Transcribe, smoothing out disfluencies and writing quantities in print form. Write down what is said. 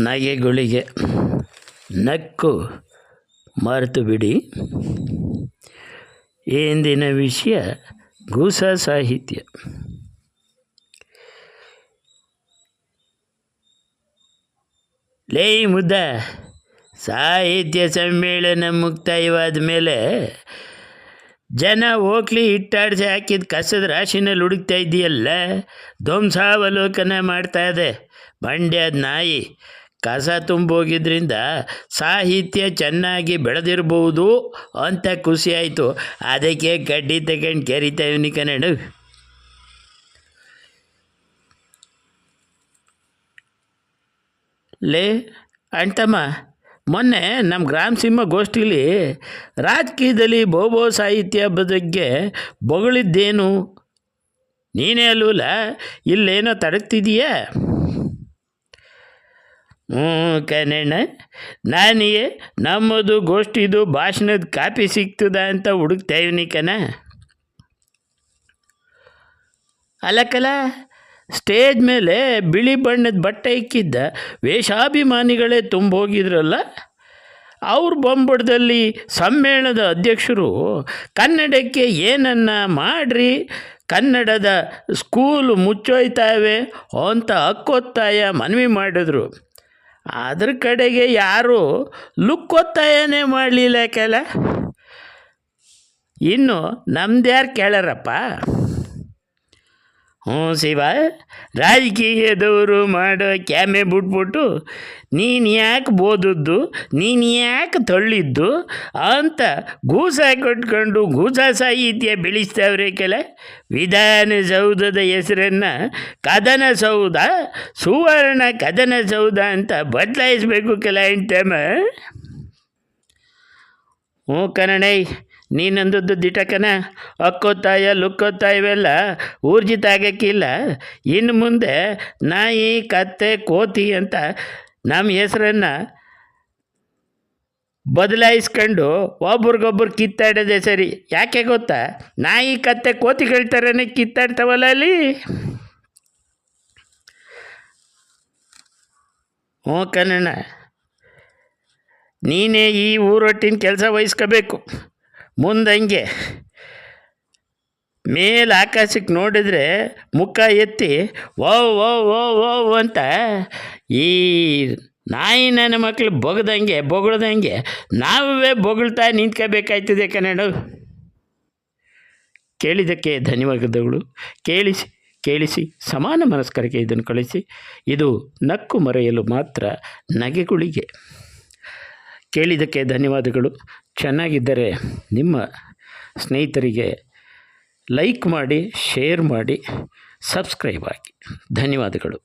ನಗೆಗಳಿಗೆ ನಕ್ಕು ಮರೆತು ಬಿಡಿ. ಇಂದಿನ ವಿಷಯ ಗೂಸ ಸಾಹಿತ್ಯ. ಲೇ ಮುದ್ದ, ಸಾಹಿತ್ಯ ಸಮ್ಮೇಳನ ಮುಕ್ತಾಯವಾದ ಮೇಲೆ ಜನ ಹೋಗ್ಲಿ ಹಿಟ್ಟಾಡಿಸಿ ಹಾಕಿದ ಕಸದ ರಾಶಿನಲ್ಲಿ ಹುಡುಕ್ತಾ ಇದ್ದೀಯಲ್ಲ, ಧ್ವಂಸಾವಲೋಕನ ಮಾಡ್ತಾ ಇದೆ ಮಂಡ್ಯದ ನಾಯಿ. ಕಸ ತುಂಬೋಗಿದ್ರಿಂದ ಸಾಹಿತ್ಯ ಚೆನ್ನಾಗಿ ಬೆಳೆದಿರ್ಬೋದು ಅಂತ ಖುಷಿ ಆಯಿತು. ಅದಕ್ಕೆ ಕಡ್ಡಿ ತಗೊಂಡು ಕೆರಿತಾಯಿವ್ನಿ ಕನ್ನಡ. ಲೇ ಅಣ್ತಮ್ಮ, ಮೊನ್ನೆ ನಮ್ಮ ಗ್ರಾಮ ಸಿಂಹ ಗೋಷ್ಠಿಲಿ ರಾಜಕೀಯದಲ್ಲಿ ಬೋಬೋ ಸಾಹಿತ್ಯ ಬಗ್ಗೆ ಬೊಗಳಿದ್ದೇನು ನೀನೇ ಅಲ್ವಲ್ಲ, ಇಲ್ಲೇನೋ ತಡಗ್ತಿದೀಯಾ? ಕನ್ನಣ್ಣ, ನಾನಿಗೆ ನಮ್ಮದು ಗೋಷ್ಠಿದು ಭಾಷಣದ ಕಾಪಿ ಸಿಗ್ತದ ಅಂತ ಹುಡುಕ್ತಾ ಇವ್ನಿ ಕಣ. ಅಲ್ಲಕ್ಕಲ್ಲ, ಸ್ಟೇಜ್ ಮೇಲೆ ಬಿಳಿ ಬಣ್ಣದ ಬಟ್ಟೆ ಇಕ್ಕಿದ್ದ ವೇಷಾಭಿಮಾನಿಗಳೇ ತುಂಬೋಗಿದ್ರಲ್ಲ, ಅವ್ರ ಬೊಂಬಡದಲ್ಲಿ ಸಮ್ಮೇಳನದ ಅಧ್ಯಕ್ಷರು ಕನ್ನಡಕ್ಕೆ ಏನನ್ನ ಮಾಡ್ರಿ, ಕನ್ನಡದ ಸ್ಕೂಲು ಮುಚ್ಚೋಯ್ತಾವೆ ಅಂತ ಹಕ್ಕೊತ್ತಾಯ ಮನವಿ ಮಾಡಿದ್ರು. ಅದ್ರ ಕಡೆಗೆ ಯಾರು ಲುಕ್ಕೊತ್ತಾಯನೇ ಮಾಡಲಿಲ್ಲ ಕೆಲ. ಇನ್ನು ನಮ್ದ್ಯಾರು ಕೇಳಾರಪ್ಪ? ಶಿವ, ರಾಜಕೀಯದವರು ಮಾಡೋ ಕ್ಯಾಮೆ ಬಿಟ್ಬಿಟ್ಟು ನೀನು ಯಾಕೆ ಬೋದದ್ದು, ನೀನು ಯಾಕೆ ತಳ್ಳಿದ್ದು ಅಂತ ಗೂಸ ಕಟ್ಕೊಂಡು ಗೂಸ ಸಾಹಿತ್ಯ ಬೆಳೆಸ್ತವ್ರೆ ಕೆಲ. ವಿಧಾನಸೌಧದ ಹೆಸರನ್ನು ಕದನ ಸೌಧ, ಸುವರ್ಣ ಕದನ ಸೌಧ ಅಂತ ಬದಲಾಯಿಸಬೇಕು ಕೆಲ ಎಂಟಮ್ಮ. ಕನ್ನಡೈ, ನೀನಂದದ್ದು ದಿಟಕನ. ಹಕ್ಕೊತ್ತಾಯ ಲುಕ್ಕೊತ್ತಾಯವೆಲ್ಲ ಊರ್ಜಿತ ಆಗಕ್ಕಿಲ್ಲ. ಇನ್ನು ಮುಂದೆ ನಾಯಿ, ಕತ್ತೆ, ಕೋತಿ ಅಂತ ನಮ್ಮ ಹೆಸರನ್ನು ಬದಲಾಯಿಸ್ಕೊಂಡು ಒಬ್ರಿಗೊಬ್ರು ಕಿತ್ತಾಡೋದೆ ಸರಿ. ಯಾಕೆ ಗೊತ್ತಾ? ನಾಯಿ, ಕತ್ತೆ, ಕೋತಿಗಳ ಥರನೇ ಕಿತ್ತಾಡ್ತಾವಲ್ಲ ಅಲ್ಲಿ. ಕನ್ನಡ, ನೀನೇ ಈ ಊರೊಟ್ಟಿನ ಕೆಲಸ ವಹಿಸ್ಕೋಬೇಕು. ಮುಂದಂಗೆ ಮೇಲೆ ಆಕಾಶಕ್ಕೆ ನೋಡಿದ್ರೆ ಮುಖ ಎತ್ತಿ ಓ ಓ ಓ ಓ ಅಂತ ಈ ನಾಯಿ ನನ್ನ ಮಕ್ಕಳು ಬೊಗಳ್ದಂಗೆ ನಾವೇ ಬೊಗಳ್ತಾ ನಿಂತ್ಕೋಬೇಕಾಯ್ತದೆ ಕನ್ನಡ. ಕೇಳಿದ್ದಕ್ಕೆ ಧನ್ಯವಾದಗಳು. ಕೇಳಿಸಿ ಸಮಾನ ಮನಸ್ಕರಿಗೆ ಇದನ್ನು ಕಳಿಸಿ. ಇದು ನಕ್ಕು ಮರೆಯಲು ಮಾತ್ರ ನಗೆಗಳಿಗೆ. ಕೇಳಿದ್ದಕ್ಕೆ ಧನ್ಯವಾದಗಳು. ಚೆನ್ನಾಗಿದ್ದರೆ ನಿಮ್ಮ ಸ್ನೇಹಿತರಿಗೆ ಲೈಕ್ ಮಾಡಿ, ಶೇರ್ ಮಾಡಿ, ಸಬ್ಸ್ಕ್ರೈಬ್ ಆಗಿ. ಧನ್ಯವಾದಗಳು.